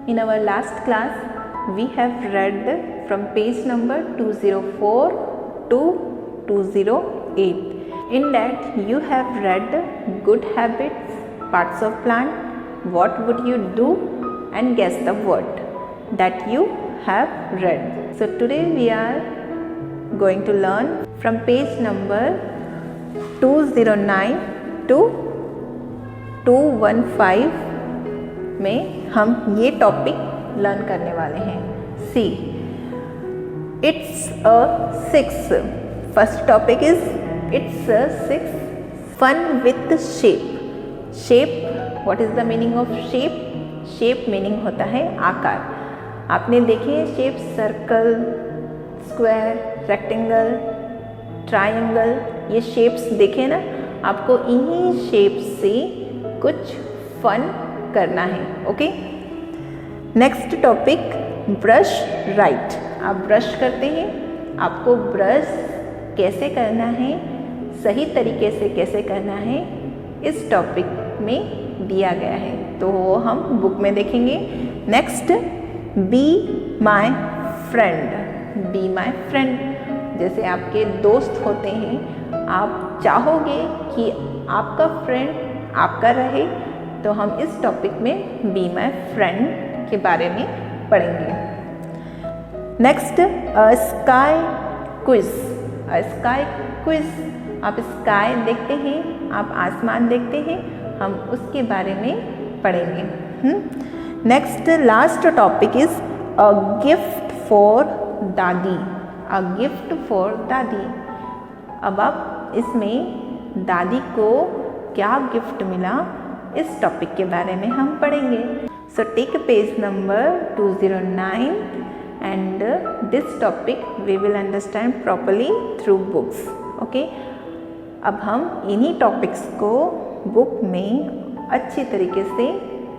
In our last class, we have read from page number 204 to 208. In that, you have read good habits, parts of plant, what would you do, and guess the word that you have read. So today we are going to learn from page number 209 to 215 में हम ये topic learn करने वाले हैं. See it's a 6. First topic is it's a 6 fun with shape. Shape, what is the meaning of shape? Shape meaning होता है आकार. आपने देखे shape, circle, square, rectangle, triangle, ये शेप्स देखे ना. आपको इन्हीं शेप से कुछ फन करना है. Okay. Next topic brush right. आप ब्रश करते हैं, आपको ब्रश कैसे करना है, सही तरीके से कैसे करना है, इस टॉपिक में दिया गया है. तो वो हम बुक में देखेंगे. Next be my friend. Be my friend, जैसे आपके दोस्त होते हैं, आप चाहोगे कि आपका फ्रेंड आपका रहे, तो हम इस टॉपिक में बी माई फ्रेंड के बारे में पढ़ेंगे. नेक्स्ट अ स्काई क्विज. अ स्काई क्विज, आप स्काई देखते हैं, आप आसमान देखते हैं, हम उसके बारे में पढ़ेंगे. Next last topic is a gift for dadi. A gift for दादी. अब आप इसमें दादी को क्या गिफ्ट मिला, इस टॉपिक के बारे में हम पढ़ेंगे. So take page number 209 and this topic we will understand properly through books. Okay. अब हम इन्हीं टॉपिक्स को बुक में अच्छी तरीके से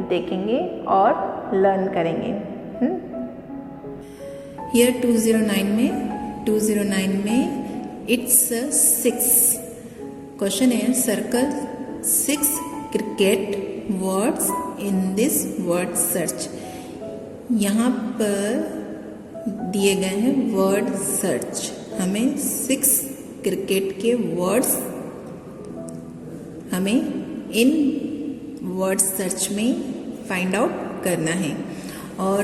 देखेंगे और लर्न करेंगे. Here 209 में it's a 6. क्वेश्चन है circle 6 cricket words in this word search. यहाँ पर दिए गए हैं वर्ड सर्च. हमें 6 क्रिकेट के वर्ड्स हमें इन वर्ड सर्च में फाइंड आउट करना है. और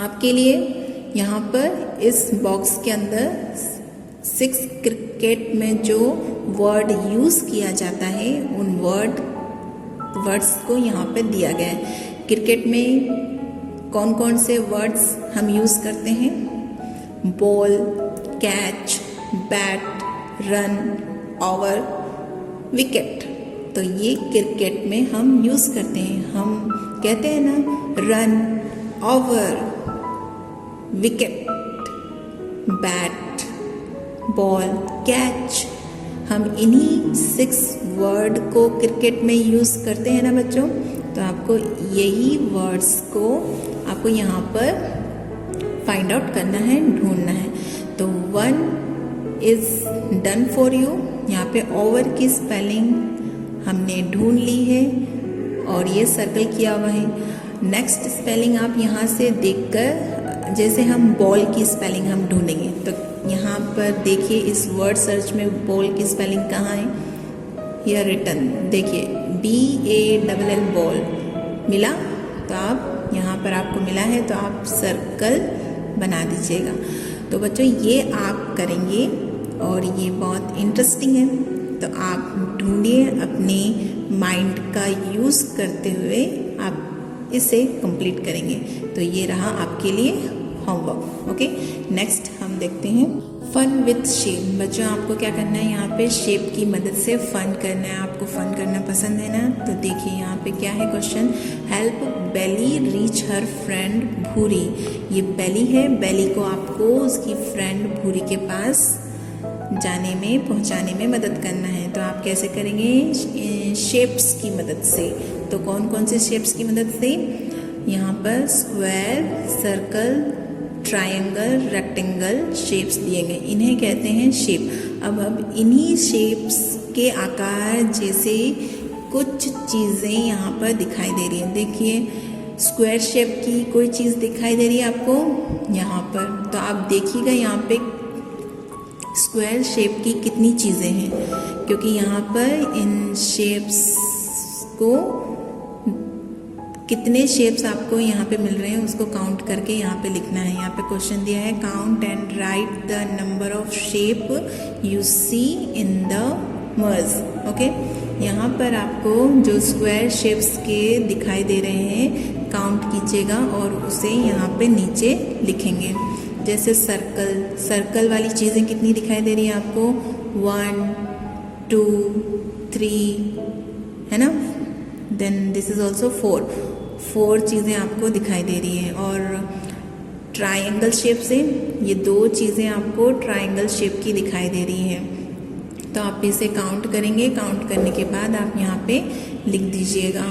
आपके लिए यहाँ पर इस बॉक्स के अंदर 6 क्रिकेट में जो वर्ड यूज़ किया जाता है उन वर्ड्स को यहाँ पे दिया गया है. क्रिकेट में कौन कौन से वर्ड्स हम यूज़ करते हैं? Ball, catch, bat, run, over, wicket. तो ये क्रिकेट में हम यूज़ करते हैं. हम कहते हैं ना run, over, wicket, bat, ball, catch. हम इन्हीं 6 वर्ड को क्रिकेट में यूज़ करते हैं ना बच्चों. तो आपको यही वर्ड्स को आपको यहाँ पर फाइंड आउट करना है, ढूंढना है. तो 1 इज़ डन फॉर यू. यहाँ पे ओवर की स्पेलिंग हमने ढूंढ ली है और ये सर्कल किया हुआ है. नेक्स्ट स्पेलिंग आप यहाँ से देखकर, जैसे हम बॉल की स्पेलिंग हम ढूंढेंगे, तो यहाँ पर देखिए इस वर्ड सर्च में बॉल की स्पेलिंग कहाँ है. हियर रिटन देखिए BALL बॉल मिला. तो आप यहाँ पर आपको मिला है, तो आप सर्कल बना दीजिएगा. तो बच्चों ये आप करेंगे और ये बहुत इंटरेस्टिंग है. तो आप ढूंढिए, अपने माइंड का यूज़ करते हुए आप इसे कंप्लीट करेंगे. तो ये रहा आपके लिए होमवर्क. ओके. नेक्स्ट हम देखते हैं फन विथ शेप. बच्चों आपको क्या करना है, यहाँ पे शेप की मदद से फन करना है. आपको फन करना पसंद है ना. तो देखिए यहाँ पे क्या है क्वेश्चन. हेल्प बेली रीच हर फ्रेंड भूरी. ये बेली है, बेली को आपको उसकी फ्रेंड भूरी के पास पहुँचाने में मदद करना है. तो आप कैसे करेंगे? शेप्स की मदद से. तो कौन कौन से शेप्स की मदद से? यहाँ पर square, circle, triangle, rectangle shapes दिए गए, इन्हें कहते हैं शेप. अब इन्हीं शेप्स के आकार जैसे कुछ चीज़ें यहाँ पर दिखाई दे रही हैं. देखिए स्क्वायर शेप की कोई चीज़ दिखाई दे रही है आपको यहाँ पर, तो आप देखिएगा यहाँ पे स्क्वायर शेप की कितनी चीज़ें हैं, क्योंकि यहाँ पर इन शेप्स को कितने शेप्स आपको यहाँ पे मिल रहे हैं उसको काउंट करके यहाँ पे लिखना है। यहाँ पे क्वेश्चन दिया है count and write the number of shape you see in the merge. Okay, यहाँ पर आपको जो स्क्वायर शेप्स के दिखाई दे रहे हैं काउंट कीजिएगा और उसे यहाँ पे नीचे लिखेंगे। जैसे सर्कल वाली चीज़ें कितनी दिखाई दे रही है आपको, 1 2 3 है ना। देन दिस इज ऑल्सो 4 चीज़ें आपको दिखाई दे रही है। और ट्राइंगल शेप से ये 2 चीज़ें आपको ट्राइंगल शेप की दिखाई दे रही है, तो आप इसे काउंट करेंगे। काउंट करने के बाद आप यहाँ पे लिख दीजिएगा।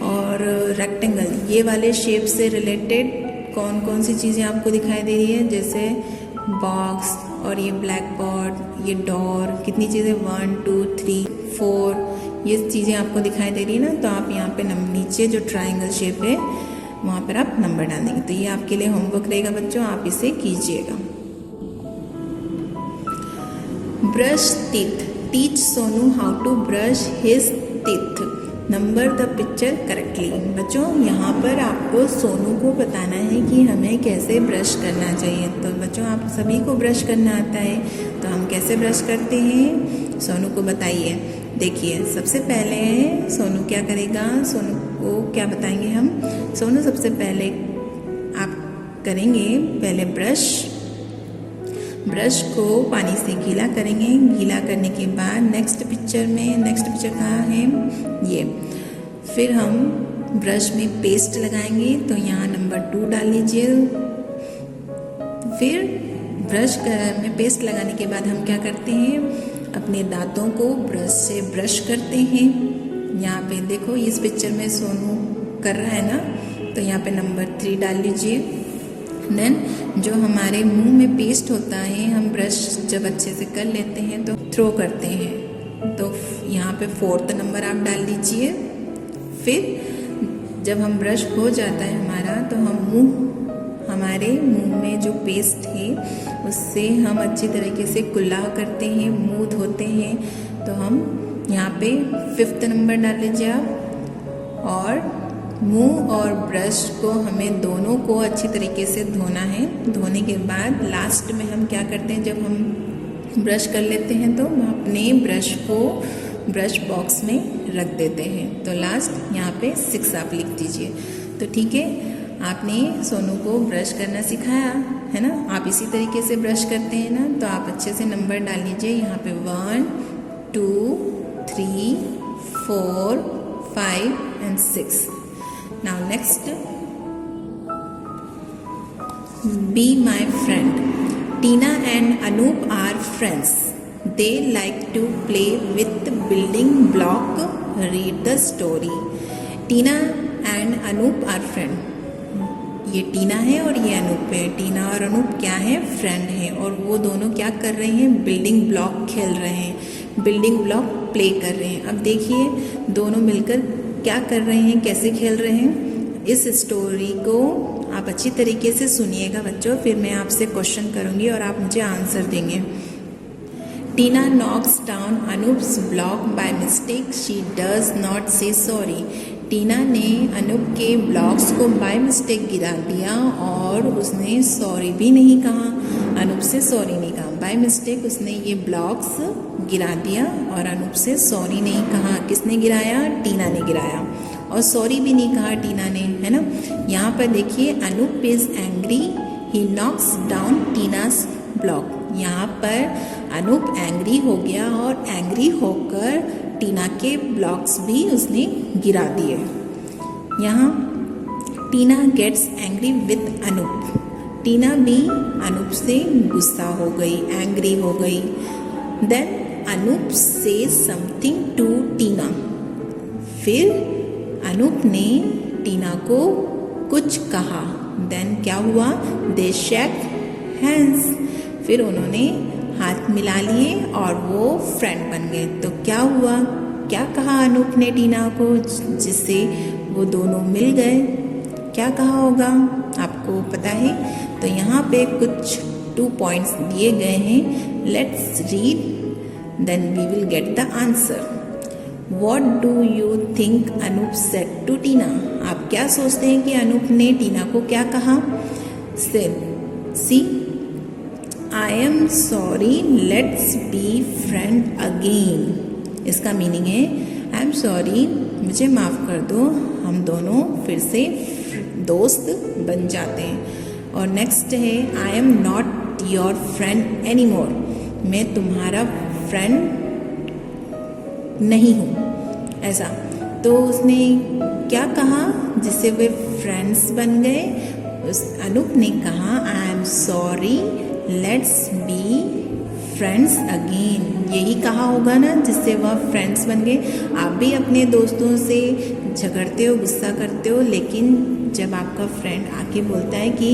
और रेक्टेंगल, ये वाले शेप से रिलेटेड कौन कौन सी चीज़ें आपको दिखाई दे रही है, जैसे बॉक्स और ये ब्लैक पॉट, ये डोर, कितनी चीज़ें 1 2 3 4 ये चीज़ें आपको दिखाई दे रही है ना। तो आप यहाँ पे नीचे जो ट्राइंगल शेप है वहाँ पर आप नंबर डाल देंगे। तो ये आपके लिए होमवर्क रहेगा बच्चों, आप इसे कीजिएगा। Brush teeth, teach Sonu how to brush his teeth, number the picture correctly. बच्चों यहाँ पर आपको सोनू को बताना है कि हमें कैसे ब्रश करना चाहिए। तो बच्चों आप सभी को ब्रश करना आता है, तो हम कैसे ब्रश करते हैं सोनू को बताइए। देखिए सबसे पहले सोनू क्या करेगा, सोनू को क्या बताएंगे हम। सोनू सबसे पहले आप करेंगे पहले ब्रश को पानी से गीला करेंगे। गीला करने के बाद नेक्स्ट पिक्चर कहाँ है ये, फिर हम ब्रश में पेस्ट लगाएंगे। तो यहाँ नंबर 2 डाल लीजिए। फिर ब्रश में पेस्ट लगाने के बाद हम क्या करते हैं, अपने दांतों को ब्रश से ब्रश करते हैं। यहाँ पे देखो इस पिक्चर में सोनू कर रहा है ना, तो यहाँ पे नंबर 3 डाल लीजिए। देन जो हमारे मुंह में पेस्ट होता है, हम ब्रश जब अच्छे से कर लेते हैं तो थ्रो करते हैं, तो यहाँ पे 4th नंबर आप डाल दीजिए। फिर जब हम ब्रश हो जाता है हमारा, तो हमारे मुंह में जो पेस्ट है उससे हम अच्छी तरीके से कुल्ला करते हैं, मुंह धोते हैं। तो हम यहाँ पे 5th नंबर डाल लीजिए आप। और मुंह और ब्रश को हमें दोनों को अच्छी तरीके से धोना है। धोने के बाद लास्ट में हम क्या करते हैं, जब हम ब्रश कर लेते हैं तो हम अपने ब्रश को ब्रश बॉक्स में रख देते हैं। तो लास्ट यहाँ पे 6 आप लिख दीजिए। तो ठीक है, आपने सोनू को ब्रश करना सिखाया है ना। आप इसी तरीके से ब्रश करते हैं ना, तो आप अच्छे से नंबर डाल लीजिए। यहाँ पे 1 2 3 4 5 and 6। Now next, be my friend. Tina and Anup are friends. They like to play with building block. Read the story. Tina and Anup are friend. ये टीना है और ये अनूप है। टीना और अनूप क्या है, फ्रेंड है। और वो दोनों क्या कर रहे हैं, बिल्डिंग ब्लॉक खेल रहे हैं, बिल्डिंग ब्लॉक प्ले कर रहे हैं। अब देखिए दोनों मिलकर क्या कर रहे हैं, कैसे खेल रहे हैं। इस स्टोरी को आप अच्छी तरीके से सुनिएगा बच्चों, फिर मैं आपसे क्वेश्चन करूँगी और आप मुझे आंसर देंगे। टीना knocks down Anup's block by mistake. She does not say sorry. टीना ने अनूप के ब्लॉक्स को बाय मिस्टेक गिरा दिया और उसने सॉरी भी नहीं कहा, अनूप से सॉरी नहीं कहा। बाय मिस्टेक उसने ये ब्लॉक्स गिरा दिया और अनूप से सॉरी नहीं कहा। किसने गिराया, टीना ने गिराया। और सॉरी भी नहीं कहा टीना ने, है ना। यहाँ पर देखिए Anoop is angry, he knocks down Tina's block. यहाँ पर अनूप एंग्री हो गया और एंग्री होकर टीना के ब्लॉक्स भी उसने गिरा दिए। यहाँ टीना गेट्स एंग्री विथ अनूप। टीना भी अनूप से गुस्सा हो गई, एंग्री हो गई। देन अनूप से समथिंग टू टीना। फिर अनूप ने टीना को कुछ कहा। देन क्या हुआ, दे शेक हैंड्स। फिर उन्होंने हाथ मिला लिए और वो फ्रेंड बन गए। तो क्या हुआ, क्या कहा अनूप ने टीना को, जिससे वो दोनों मिल गए। क्या कहा होगा, आपको पता है? तो यहाँ पे कुछ 2 पॉइंट्स दिए गए हैं, let's read then we will get the answer. What do you think Anoop said to Tina? आप क्या सोचते हैं कि अनूप ने टीना को क्या कहा? सी I am sorry, let's be friend again। इसका मीनिंग है I am sorry, मुझे माफ़ कर दो, हम दोनों फिर से दोस्त बन जाते हैं। और नेक्स्ट है I am not your friend anymore, मैं तुम्हारा फ्रेंड नहीं हूँ, ऐसा। तो उसने क्या कहा जिससे वे फ्रेंड्स बन गए? उस अनूप ने कहा I am sorry let's be friends again. यही कहा होगा ना जिससे वह फ्रेंड्स बन गए। आप भी अपने दोस्तों से झगड़ते हो, गुस्सा करते हो, लेकिन जब आपका फ्रेंड आके बोलता है कि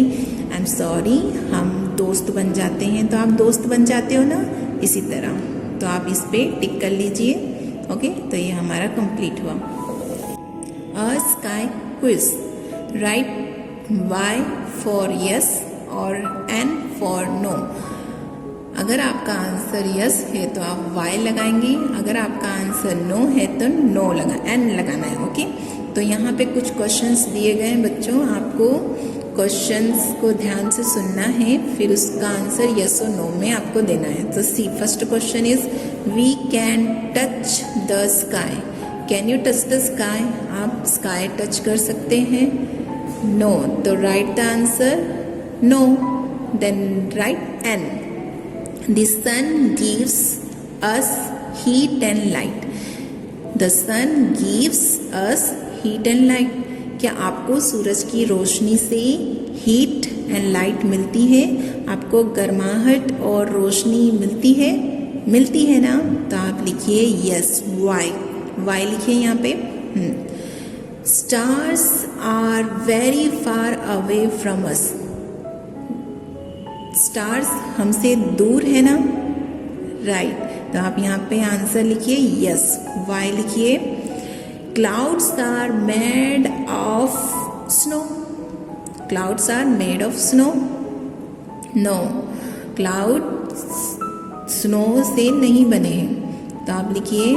आई एम सॉरी, हम दोस्त बन जाते हैं, तो आप दोस्त बन जाते हो ना, इसी तरह। तो आप इस पे टिक कर लीजिए। ओके, तो ये हमारा कंप्लीट हुआ। अ sky quiz, right Y for yes और N फॉर नो। अगर आपका आंसर यस है तो आप Y लगाएंगे, अगर आपका आंसर नो है तो N लगाना है। ओके, तो यहाँ पे कुछ क्वेश्चंस दिए गए हैं बच्चों, आपको क्वेश्चंस को ध्यान से सुनना है, फिर उसका आंसर यस और नो में आपको देना है। तो C first question is we can touch the sky. Can you touch the sky? आप स्काई टच कर सकते हैं? नो, तो write the answer no, then write N. The sun gives us heat and light. The sun gives us heat and light. क्या आपको सूरज की रोशनी से heat and light मिलती है? आपको गर्माहट और रोशनी मिलती है? मिलती है ना? तो आप लिखिए यस, वाई लिखिए यहाँ पे। Stars are very far away from us. Stars हमसे दूर है ना? राइट, तो आप यहाँ पे आंसर लिखिए यस, वाई लिखिए। Clouds are made of snow. Clouds are made of snow? No, cloud snow से नहीं बने हैं, तो आप लिखिए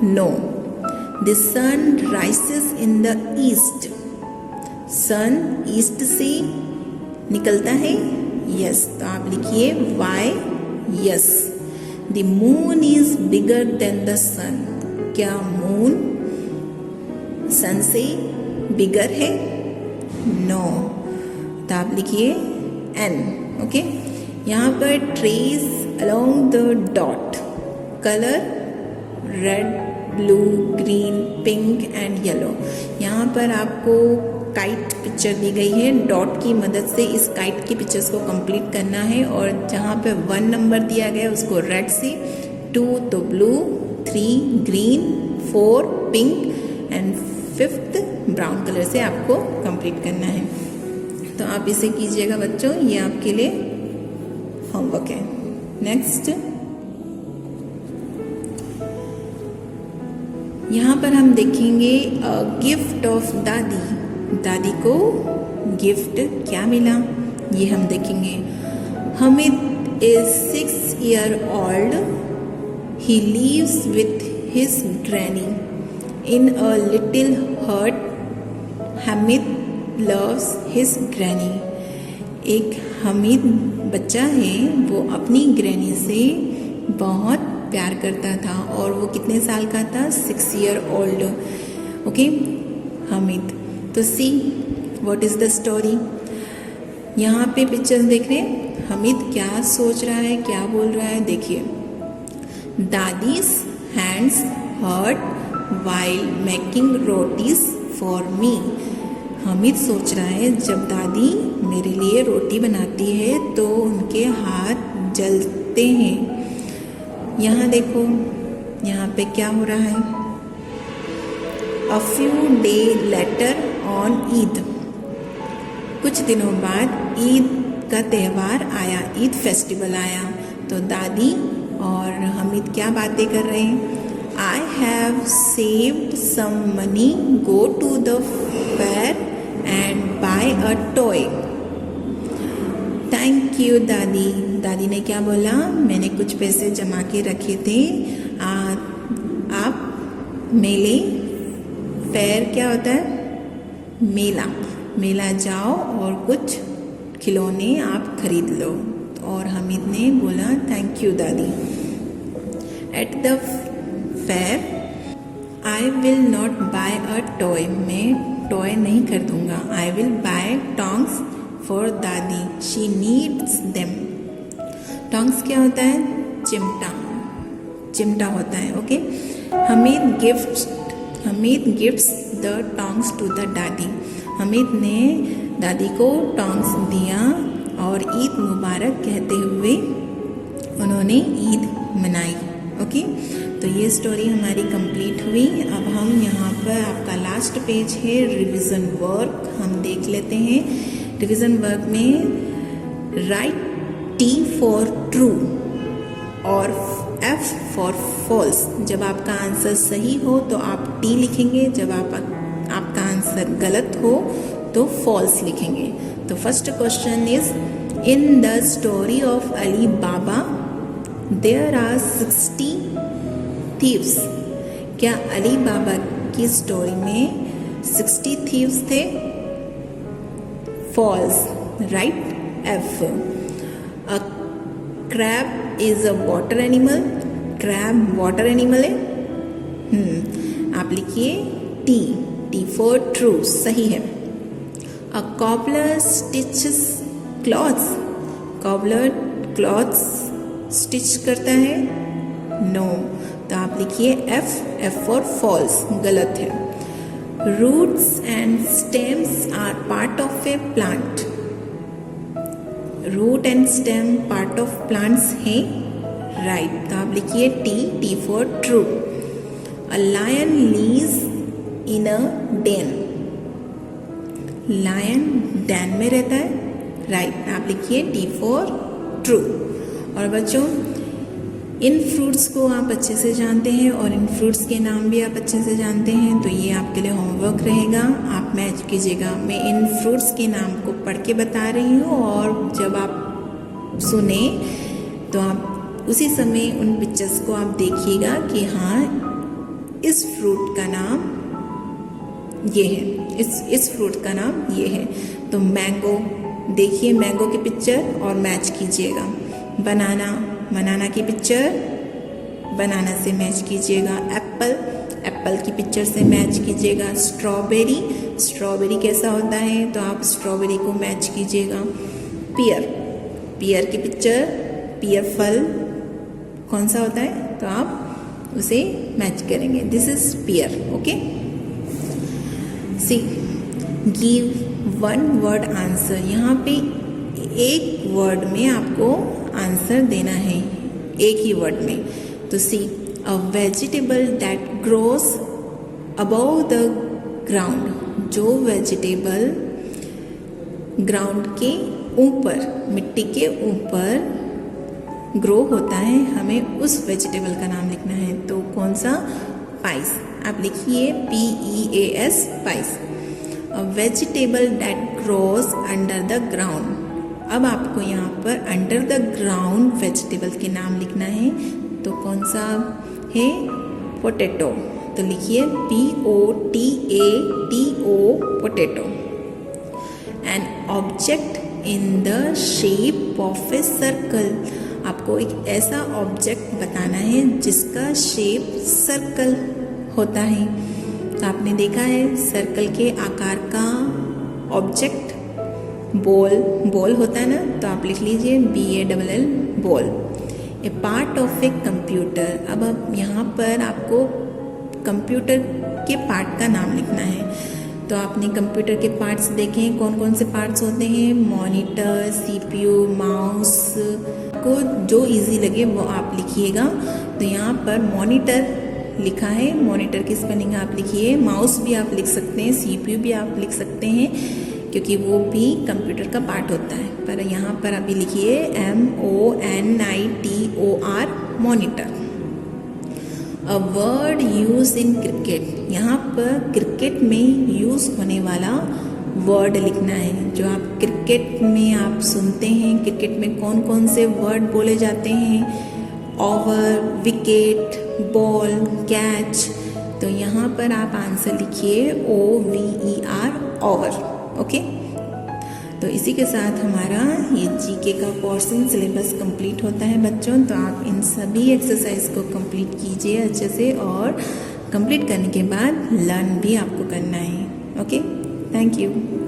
no. The sun rises in the east. Sun east से निकलता है? यस, तो आप लिखिए Y, yes. The moon is bigger than the sun. क्या मून सन से बिगर है? नो, तो आप लिखिए एन। ओके, यहाँ पर trace along the dot, colour red, blue, green, pink and yellow. यहाँ पर आपको काइट पिक्चर दी गई है, डॉट की मदद से इस काइट की पिक्चर्स को कंप्लीट करना है। और जहाँ पे 1 नंबर दिया गया है उसको रेड से, 2 तो blue, 3 green, 4 pink and 5th brown colour से आपको कंप्लीट करना है। तो आप इसे कीजिएगा बच्चों, ये आपके लिए होमवर्क है। नेक्स्ट, यहाँ पर हम देखेंगे गिफ्ट ऑफ दादी। दादी को गिफ्ट क्या मिला, ये हम देखेंगे। Hamid is 6 years old. He lives with his granny in a little hut. Hamid loves his granny. एक हमीद बच्चा है, वो अपनी ग्रैनी से बहुत प्यार करता था। और वो कितने साल का था? 6 years old। ओके, हमीद। तो see what is the story. यहाँ पे पिक्चर देख रहे हैं, हमीद क्या सोच रहा है, क्या बोल रहा है, देखिए। Dadi's hands hurt while making rotis for me. Hamid सोच रहा है जब दादी मेरे लिए रोटी बनाती है तो उनके हाथ जलते हैं। यहाँ देखो, यहाँ पे क्या हो रहा है। A few day later on Eid. कुछ दिनों बाद ईद का त्यौहार आया, ईद फेस्टिवल आया। तो दादी और हमीद क्या बातें कर रहे हैं। I have saved some money, go to the fair and buy a toy. Thank you dadi. दादी ने क्या बोला? मैंने कुछ पैसे जमा के रखे थे. आप मेले, फेयर क्या होता है? मेला. मेला जाओ और कुछ खिलौने आप खरीद लो. और हमीद ने बोला thank you Dadi. At the fair I will not buy a toy. मैं टॉय नहीं खरीदूंगा. I will buy tongs for Dadi. She needs them. Tongs क्या होता है? चिमटा. चिमटा होता है. Okay. Hamid gifts the tongs to the Dadi. Hamid ने दादी को टोंग्स दिया और ईद मुबारक कहते हुए उन्होंने ईद मनाई. ओके. तो ये स्टोरी हमारी कंप्लीट हुई. अब हम यहाँ पर आपका लास्ट पेज है रिवीजन वर्क, हम देख लेते हैं. रिवीजन वर्क में राइट T फॉर ट्रू और F फॉर फॉल्स. जब आपका आंसर सही हो तो आप T लिखेंगे, जब आपका आंसर गलत हो तो फॉल्स लिखेंगे. तो first question is in the story of Ali Baba there are 60 thieves. क्या अली बाबा की स्टोरी में 60 थीव्स थे? False. Right. F. A crab is a water animal. Crab water animal है. आप लिखिए T फॉर ट्रू. सही है. A cobbler stitches clothes. Cobbler clothes stitch करता है? नो. तो आप लिखिए F फॉर फॉल्स. गलत है. Roots and stems are part of a plant. Root and stem part of plants है? राइट. तो आप लिखिए T for true. A lion lies in a den. Lion den में रहता है? राइट. आप लिखिए T फॉर ट्रू. और बच्चों, इन फ्रूट्स को आप अच्छे से जानते हैं और इन फ्रूट्स के नाम भी आप अच्छे से जानते हैं, तो ये आपके लिए होमवर्क रहेगा. आप मैच कीजिएगा. मैं इन फ्रूट्स के नाम को पढ़ के बता रही हूँ और जब आप सुने तो आप उसी समय उन पिक्चर्स को आप देखिएगा कि हाँ इस फ्रूट का नाम ये है, इस फ्रूट का नाम ये है. तो मैंगो, देखिए मैंगो की पिक्चर और मैच कीजिएगा. बनाना की पिक्चर बनाना से मैच कीजिएगा. एप्पल की पिक्चर से मैच कीजिएगा. स्ट्रॉबेरी कैसा होता है तो आप स्ट्रॉबेरी को मैच कीजिएगा. पियर की पिक्चर, पियर फल कौन सा होता है तो आप उसे मैच करेंगे. This is pear. Okay. See give one word answer. यहाँ पे एक वर्ड में आपको आंसर देना है, एक ही वर्ड में. तो see a vegetable that grows above the ground. जो वेजिटेबल ग्राउंड के ऊपर, मिट्टी के ऊपर ग्रो होता है, हमें उस वेजिटेबल का नाम लिखना है. तो कौन सा? पाइस. आप लिखिए PEAS, peas. A vegetable that grows under the ground. अब आपको यहाँ पर अंडर द ग्राउंड वेजिटेबल के नाम लिखना है. तो कौन सा है? पोटैटो. तो लिखिए POTATO, potato. An object in the shape of a circle. आपको एक ऐसा ऑब्जेक्ट बताना है जिसका शेप सर्कल होता है. तो आपने देखा है सर्कल के आकार का ऑब्जेक्ट बॉल होता है ना, तो आप लिख लीजिए BALL, ball. A part of a computer. अब यहाँ पर आपको कंप्यूटर के पार्ट का नाम लिखना है. तो आपने कंप्यूटर के पार्ट्स देखे हैं, कौन कौन से पार्ट्स होते हैं? Monitor, CPU, mouse. को जो इजी लगे वो आप लिखिएगा. तो यहाँ पर मॉनिटर लिखा है, मॉनिटर की स्पेलिंग आप लिखिए. माउस भी आप लिख सकते हैं, CPU भी आप लिख सकते हैं क्योंकि वो भी कंप्यूटर का पार्ट होता है. पर यहाँ पर अभी लिखिए MONITOR, monitor. A word use in cricket. यहाँ पर क्रिकेट में यूज होने वाला वर्ड लिखना है जो आप क्रिकेट में आप सुनते हैं। क्रिकेट में कौन कौन से वर्ड बोले जाते हैं? Over, wicket, ball, catch. तो यहाँ पर आप आंसर लिखिए OVER, ओवर। ओके, तो इसी के साथ हमारा ये जीके का पोर्शन सिलेबस कंप्लीट होता है बच्चों। तो आप इन सभी एक्सरसाइज को कंप्लीट कीजिए अच्छे से, और कंप्लीट करने के बाद लर्न भी आपको करना है। Okay, thank you.